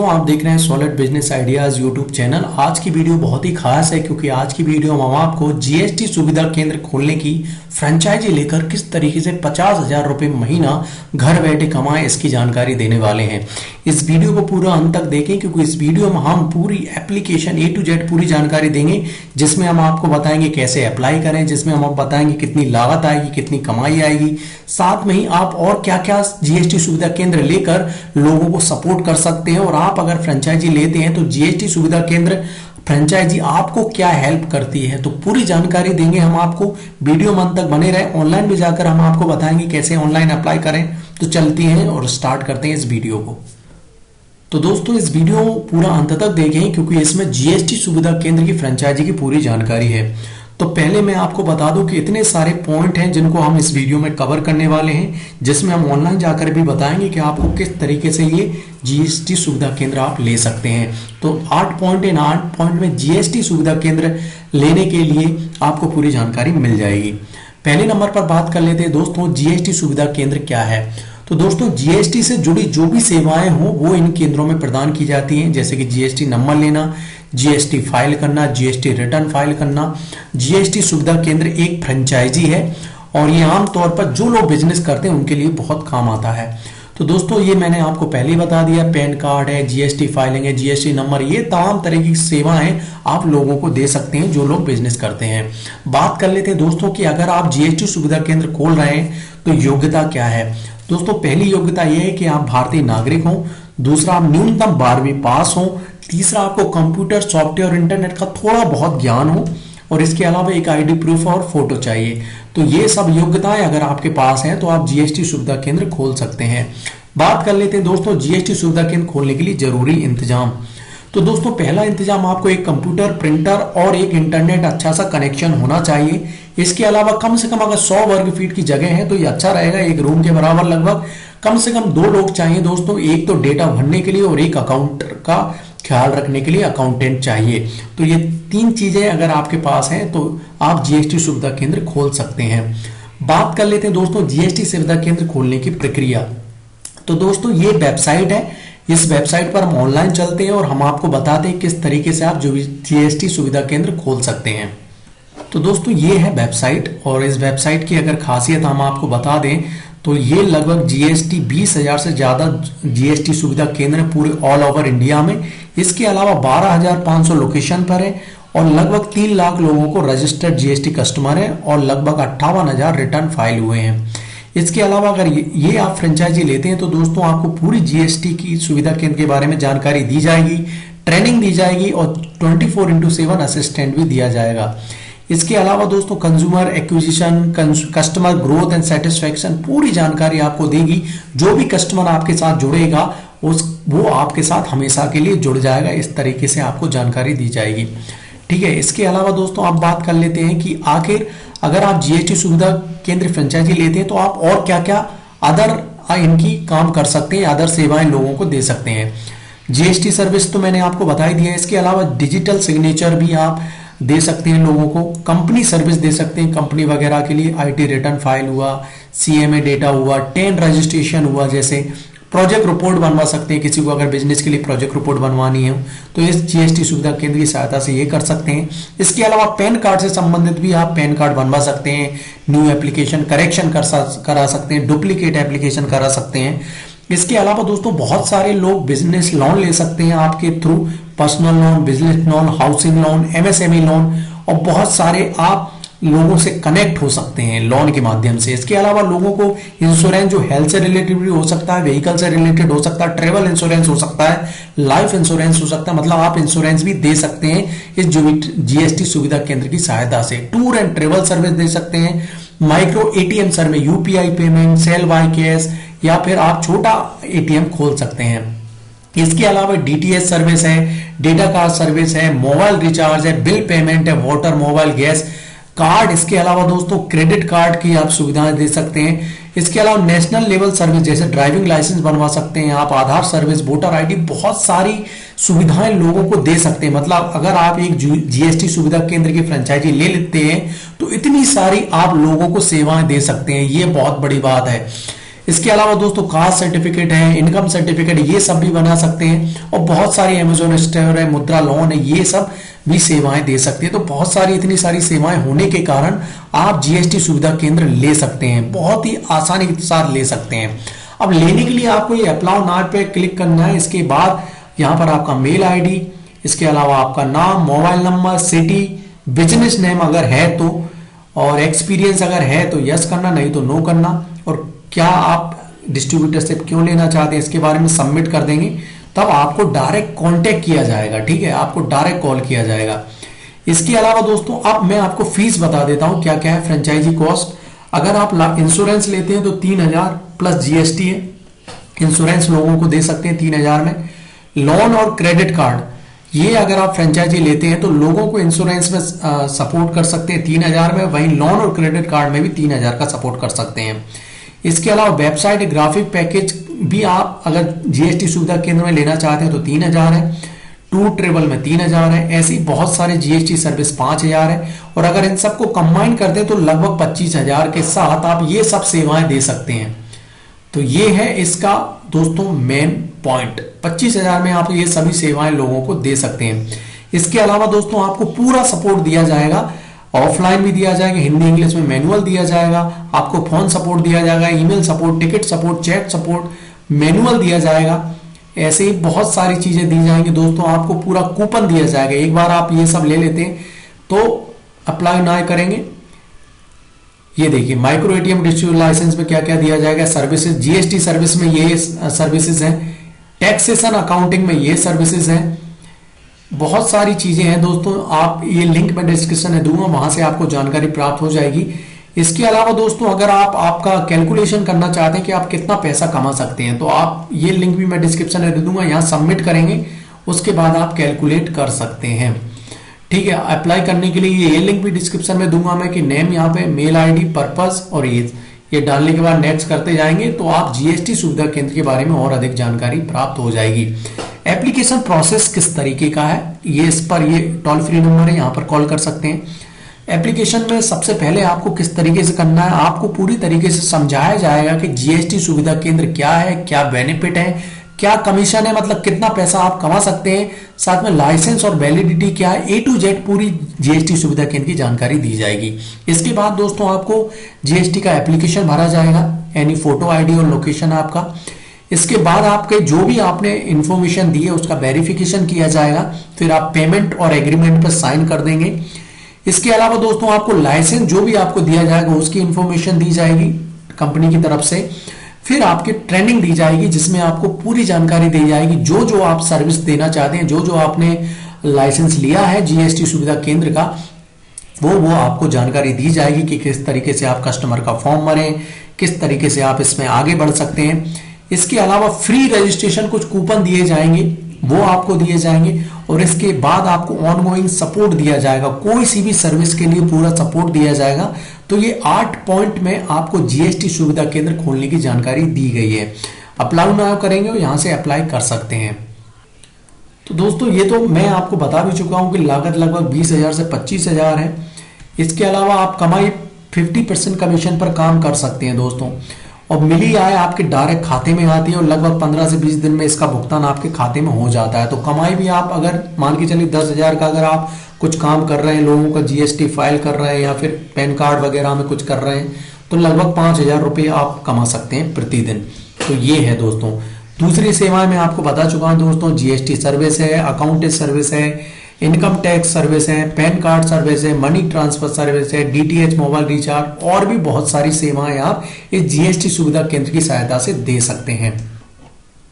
तो आप देख रहे हैं solid business ideas YouTube channel. आज की वीडियो बहुत ही खास है क्योंकि आज की वीडियो में हम आपको जीएसटी सुविधा केंद्र खोलने की फ्रेंचाइजी लेकर किस तरीके से 50,000 रुपए महीना घर बैठे कमाएं इसकी जानकारी देने वाले हैं। इस वीडियो को पूरा अंत तक देखें क्योंकि इस वीडियो में हम पूरी एप्लीकेशन A to Z पूरी जानकारी देंगे, जिसमें हम आपको बताएंगे कैसे अप्लाई करें, जिसमें हम आपको बताएंगे कितनी लागत आएगी, कितनी कमाई आएगी, साथ में ही आप और क्या क्या जीएसटी सुविधा केंद्र लेकर लोगों को सपोर्ट कर सकते हैं। और आप अगर फ्रेंचाइजी लेते हैं तो जीएसटी सुविधा केंद्र फ्रेंचाइजी आपको क्या हेल्प करती है, तो पूरी जानकारी देंगे हम आपको। वीडियो में अंत तक बने रहे। ऑनलाइन भी जाकर हम आपको बताएंगे कैसे ऑनलाइन अप्लाई करें। तो चलती हैं और स्टार्ट करते हैं इस वीडियो को। तो दोस्तों इस वीडियो पूरा अंत तक देखें क्योंकि इसमें जीएसटी सुविधा केंद्र की फ्रेंचाइजी की पूरी जानकारी है। तो पहले मैं आपको बता दूं कि इतने सारे पॉइंट हैं जिनको हम इस वीडियो में कवर करने वाले हैं, जिसमें हम ऑनलाइन जाकर भी बताएंगे कि आपको किस तरीके से ये जीएसटी सुविधा केंद्र आप ले सकते हैं। तो 8 पॉइंट इन 8 पॉइंट में जीएसटी सुविधा केंद्र लेने के लिए आपको पूरी जानकारी मिल जाएगी। पहले नंबर पर बात कर लेते हैं दोस्तों, जीएसटी सुविधा केंद्र क्या है। तो दोस्तों जीएसटी से जुड़ी जो भी सेवाएं हो वो इन केंद्रों में प्रदान की जाती हैं, जैसे कि जीएसटी नंबर लेना, जीएसटी फाइल करना, जीएसटी रिटर्न फाइल करना। जीएसटी सुविधा केंद्र एक फ्रेंचाइजी है और ये आमतौर पर जो लोग बिजनेस करते हैं उनके लिए बहुत काम आता है। तो दोस्तों ये मैंने आपको पहले ही बता दिया, पैन कार्ड है, जीएसटी फाइलिंग है, जीएसटी नंबर, ये तमाम तरह की सेवाएं आप लोगों को दे सकते हैं जो लोग बिजनेस करते हैं। बात कर लेते हैं दोस्तों कि अगर आप जीएसटी सुविधा केंद्र खोल रहे हैं तो योग्यता क्या है। दोस्तों पहली योग्यता यह है कि आप भारतीय नागरिक हो, दूसरा आप न्यूनतम 12वीं पास हो, तीसरा आपको कंप्यूटर सॉफ्टवेयर और इंटरनेट का थोड़ा बहुत ज्ञान हो, और इसके अलावा एक आईडी प्रूफ और फोटो चाहिए। तो ये सब योग्यताएं अगर आपके पास हैं तो आप जीएसटी सुविधा केंद्र खोल सकते हैं। बात कर लेते हैं दोस्तों जीएसटी सुविधा केंद्र खोलने के लिए जरूरी इंतजाम। तो दोस्तों पहला इंतजाम आपको एक कंप्यूटर, प्रिंटर और एक इंटरनेट अच्छा सा कनेक्शन होना चाहिए। इसके अलावा कम से कम अगर 100 वर्ग फीट की जगह है तो ये अच्छा रहेगा, एक रूम के बराबर लगभग। कम से कम 2 लोग चाहिए दोस्तों, एक तो डेटा भरने के लिए और एक अकाउंटर का ख्याल रखने के लिए अकाउंटेंट चाहिए। तो ये 3 चीजें अगर आपके पास हैं तो आप जीएसटी सुविधा केंद्र खोल सकते हैं। बात कर लेते हैं दोस्तों जीएसटी सुविधा केंद्र खोलने की प्रक्रिया। तो दोस्तों ये वेबसाइट है, इस वेबसाइट पर हम ऑनलाइन चलते हैं और हम आपको बताते हैं किस तरीके से आप जो जीएसटी सुविधा केंद्र खोल सकते हैं। तो दोस्तों ये है वेबसाइट, और इस वेबसाइट की अगर खासियत हम आपको बता दें तो ये लगभग जीएसटी 20,000 से ज्यादा जीएसटी सुविधा केंद्र पूरे ऑल ओवर इंडिया में। इसके अलावा 12,500 लोकेशन पर है और लगभग 3 लाख लोगों को रजिस्टर्ड जीएसटी कस्टमर है और लगभग 58,000 रिटर्न फाइल हुए हैं। इसके अलावा अगर ये आप फ्रेंचाइजी लेते हैं तो दोस्तों आपको पूरी जीएसटी की सुविधा केंद्र के बारे में जानकारी दी जाएगी, ट्रेनिंग दी जाएगी और 24/7 असिस्टेंट भी दिया जाएगा। इसके अलावा दोस्तों consumer acquisition, customer growth and satisfaction पूरी जानकारी आपको देगी। जो भी कस्टमर आपके साथ जुड़ेगा वो आपके साथ हमेशा के लिए जुड़ जाएगा, इस तरीके से आपको जानकारी दी जाएगी। ठीक है, इसके अलावा दोस्तों आप बात कर लेते हैं कि आखिर अगर आप जीएसटी सुविधा केंद्र फ्रेंचाइजी लेते हैं तो आप और क्या क्या अदर इनकी काम कर सकते हैं, अदर सेवाएं लोगों को दे सकते हैं। जीएसटी सर्विस तो मैंने आपको बता ही दिया है। इसके अलावा डिजिटल सिग्नेचर भी आप दे सकते हैं लोगों को, कंपनी सर्विस दे सकते हैं, कंपनी वगैरह के लिए आईटी रिटर्न फाइल हुआ, सीएमए डेटा हुआ, 10 रजिस्ट्रेशन हुआ, जैसे प्रोजेक्ट रिपोर्ट बनवा सकते हैं। किसी को अगर बिजनेस के लिए प्रोजेक्ट रिपोर्ट बनवानी है तो इस जीएसटी सुविधा केंद्र की सहायता से ये कर सकते हैं। इसके अलावा पैन कार्ड से संबंधित भी आप पैन कार्ड बनवा सकते हैं, न्यू एप्लीकेशन करेक्शन करा सकते हैं, डुप्लीकेट एप्लीकेशन करा सकते हैं। इसके अलावा दोस्तों बहुत सारे लोग बिजनेस लोन ले सकते हैं आपके through, personal loan, business loan, housing loan, MSME loan, और बहुत सारे आप लोगों से कनेक्ट हो सकते हैं लोन के माध्यम से। इसके अलावा लोगों को इंश्योरेंस जो हेल्थ से रिलेटेड भी हो सकता है, व्हीकल से रिलेटेड हो सकता है, ट्रेवल इंश्योरेंस हो सकता है, लाइफ इंश्योरेंस हो सकता है, मतलब आप इंश्योरेंस भी दे सकते हैं इस जीएसटी सुविधा केंद्र की सहायता से। टूर एंड ट्रेवल सर्विस दे सकते हैं, micro ATM service, UPI payment, sell by cash, या फिर आप छोटा एटीएम खोल सकते हैं। इसके अलावा डीटीएच सर्विस है, डेटा कार्ड सर्विस है, मोबाइल रिचार्ज है, बिल पेमेंट है, वाटर, मोबाइल, गैस कार्ड। इसके अलावा दोस्तों क्रेडिट कार्ड की आप सुविधाएं दे सकते हैं। इसके अलावा नेशनल लेवल सर्विस जैसे ड्राइविंग लाइसेंस बनवा सकते हैं आप, आधार सर्विस, वोटर आईडी, बहुत सारी सुविधाएं लोगों को दे सकते हैं। मतलब अगर आप एक जीएसटी सुविधा केंद्र की फ्रेंचाइजी ले लेते हैं तो इतनी सारी आप लोगों को सेवाएं दे सकते हैं, ये बहुत बड़ी बात है। इसके अलावा दोस्तों कास्ट सर्टिफिकेट है, इनकम सर्टिफिकेट, ये सब भी बना सकते हैं। और बहुत सारी अमेजोन स्टोर है, मुद्रा लोन है, ये सब भी सेवाएं दे सकते हैं। तो बहुत सारी इतनी सारी सेवाएं होने के कारण आप जीएसटी सुविधा केंद्र ले सकते हैं, बहुत ही आसानी के साथ ले सकते हैं। अब लेने के लिए आपको ये अप्लाई नाउ पे क्लिक करना है। इसके बाद यहाँ पर आपका मेल आईडी, इसके अलावा आपका नाम, mobile number, city, business name अगर है तो, और एक्सपीरियंस अगर है तो यस करना, नहीं तो नो करना। और क्या आप डिस्ट्रीब्यूटर से क्यों लेना चाहते हैं इसके बारे में सबमिट कर देंगे, तब आपको डायरेक्ट कांटेक्ट किया जाएगा। ठीक है, आपको डायरेक्ट कॉल किया जाएगा। इसके अलावा दोस्तों अब मैं आपको फीस बता देता हूं क्या क्या है फ्रेंचाइजी कॉस्ट। अगर आप इंश्योरेंस लेते हैं तो 3000 प्लस जीएसटी है, इंश्योरेंस लोगों को दे सकते हैं 3000 में। लोन और क्रेडिट कार्ड, ये अगर आप फ्रेंचाइजी लेते हैं तो लोगों को इंश्योरेंस में सपोर्ट कर सकते हैं 3000 में, वहीं लोन और क्रेडिट कार्ड में भी 3000 का सपोर्ट कर सकते हैं। इसके अलावा वेबसाइट ग्राफिक पैकेज भी आप अगर जीएसटी सुविधा केंद्र में लेना चाहते हैं तो 3000 है, टूर ट्रेवल में 3000 है, ऐसी बहुत सारे जीएसटी सर्विस 5000 है। और अगर इन सबको कंबाइन करते हैं तो लगभग 25000 के साथ आप ये सब सेवाएं दे सकते हैं। तो ये है इसका दोस्तों मेन पॉइंट, 25000 में आप ये सभी सेवाएं लोगों को दे सकते हैं। इसके अलावा दोस्तों आपको पूरा सपोर्ट दिया जाएगा, ऑफलाइन भी दिया जाएगा, हिंदी इंग्लिश में मैनुअल दिया जाएगा, आपको फोन सपोर्ट दिया जाएगा, email support, ticket support, chat support, manual दिया जाएगा। ऐसे ही बहुत सारी चीजें दी जाएंगी दोस्तों। आपको पूरा कूपन दिया जाएगा। एक बार आप ये सब ले लेते हैं तो अप्लाई ना करेंगे। ये देखिए माइक्रो एटीएम डिस्ट्रीब्यूटर लाइसेंस में क्या क्या दिया जाएगा, सर्विसेज, जीएसटी सर्विस में ये सर्विसेज हैं, टैक्सेशन अकाउंटिंग में ये सर्विसेज हैं, बहुत सारी चीजें हैं दोस्तों। आप ये लिंक मैं डिस्क्रिप्शन में दूंगा, वहां से आपको जानकारी प्राप्त हो जाएगी। इसके अलावा दोस्तों अगर आप आपका कैलकुलेशन करना चाहते हैं कि आप कितना पैसा कमा सकते हैं तो आप ये लिंक भी मैं डिस्क्रिप्शन में दे दूंगा, यहाँ सबमिट करेंगे, उसके बाद आप कैलकुलेट कर सकते हैं। ठीक है, अप्लाई करने के लिए ये लिंक भी डिस्क्रिप्शन में दूंगा मैं कि नेम, यहाँ पे मेल आईडी, पर्पस और एज, ये डालने के बाद नेक्स्ट करते जाएंगे तो आप जीएसटी सुविधा केंद्र के बारे में और अधिक जानकारी प्राप्त हो जाएगी। एप्लीकेशन प्रोसेस किस तरीके का है, ये इस पर ये टोल फ्री नंबर है, यहाँ पर कॉल कर सकते हैं। एप्लीकेशन में सबसे पहले आपको किस तरीके से करना है, आपको पूरी तरीके से समझाया जाएगा कि जीएसटी सुविधा केंद्र क्या है, क्या बेनिफिट है, क्या कमीशन है, मतलब कितना पैसा आप कमा सकते हैं, साथ में लाइसेंस और वैलिडिटी क्या है, ए टू जेड पूरी जीएसटी सुविधा केंद्र की जानकारी दी जाएगी। इसके बाद दोस्तों आपको जीएसटी का एप्लीकेशन भरा जाएगा, यानी फोटो आईडी और लोकेशन आपका। इसके बाद आपके जो भी आपने इंफॉर्मेशन दी है उसका वेरिफिकेशन किया जाएगा, फिर आप पेमेंट और एग्रीमेंट पर साइन कर देंगे। इसके अलावा दोस्तों आपको लाइसेंस जो भी आपको दिया जाएगा उसकी इंफॉर्मेशन दी जाएगी कंपनी की तरफ से। फिर आपकी ट्रेनिंग दी जाएगी जिसमें आपको पूरी जानकारी दी जाएगी, जो जो आप सर्विस देना चाहते हैं, जो जो आपने लाइसेंस लिया है जीएसटी सुविधा केंद्र का, वो आपको जानकारी दी जाएगी कि किस तरीके से आप कस्टमर का फॉर्म भरें, किस तरीके से आप इसमें आगे बढ़ सकते हैं। इसके अलावा फ्री रजिस्ट्रेशन कुछ कूपन दिए जाएंगे, वो आपको दिए जाएंगे। और इसके बाद आपको ऑनगोइंग सपोर्ट दिया जाएगा, कोई सी भी सर्विस के लिए पूरा सपोर्ट दिया जाएगा। तो ये 8 पॉइंट में आपको जीएसटी सुविधा केंद्र खोलने की जानकारी दी गई है। अप्लाई नाउ करेंगे और यहां से अप्लाई कर सकते हैं। तो दोस्तों ये तो मैं आपको बता भी चुका हूं कि लागत लगभग 20,000 से 25,000 है। इसके अलावा आप कमाई 50% कमीशन पर काम कर सकते हैं दोस्तों, और मिली आय आपके डायरेक्ट खाते में आती है और लगभग 15 से 20 दिन में इसका भुगतान आपके खाते में हो जाता है। तो कमाई भी आप अगर मान के चलिए 10,000 का अगर आप कुछ काम कर रहे हैं, लोगों का जीएसटी फाइल कर रहे हैं या फिर पैन कार्ड वगैरह में कुछ कर रहे हैं, तो लगभग 5,000 रुपये आप कमा सकते हैं प्रतिदिन। तो ये है दोस्तों। दूसरी सेवाएं मैं आपको बता चुका हूं दोस्तों, जीएसटी सर्विस है, अकाउंटेंट सर्विस है, इनकम टैक्स सर्विस है, पैन कार्ड सर्विस है, मनी ट्रांसफर सर्विस है, डीटीएच मोबाइल रिचार्ज और भी बहुत सारी सेवाएं आप इस जीएसटी सुविधा केंद्र की सहायता से दे सकते हैं।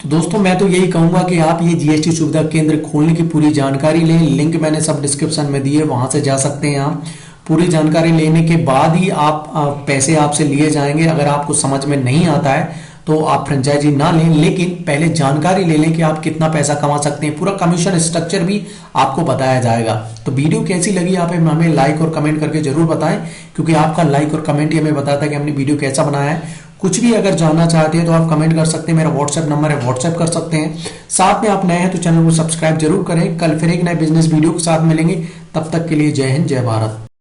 तो दोस्तों मैं तो यही कहूंगा कि आप ये जीएसटी सुविधा केंद्र खोलने की पूरी जानकारी लें, लिंक मैंने सब डिस्क्रिप्शन में दी है, वहां से जा सकते हैं आप। पूरी जानकारी लेने के बाद ही आप पैसे आपसे लिए जाएंगे। अगर आपको समझ में नहीं आता है तो आप फ्रेंचाइजी ना लें, लेकिन पहले जानकारी ले लें कि आप कितना पैसा कमा सकते हैं। पूरा कमीशन स्ट्रक्चर भी आपको बताया जाएगा। तो वीडियो कैसी लगी आप हमें लाइक और कमेंट करके जरूर बताएं, क्योंकि आपका लाइक और कमेंट ही हमें बताता है कि हमने वीडियो कैसा बनाया है। कुछ भी अगर जानना चाहते हैं तो आप कमेंट कर सकते हैं, मेरा व्हाट्सएप नंबर है, व्हाट्सएप कर सकते हैं। साथ में आप नए हैं तो चैनल को सब्सक्राइब जरूर करें। कल फिर एक नए बिजनेस वीडियो के साथ मिलेंगे, तब तक के लिए जय हिंद, जय भारत।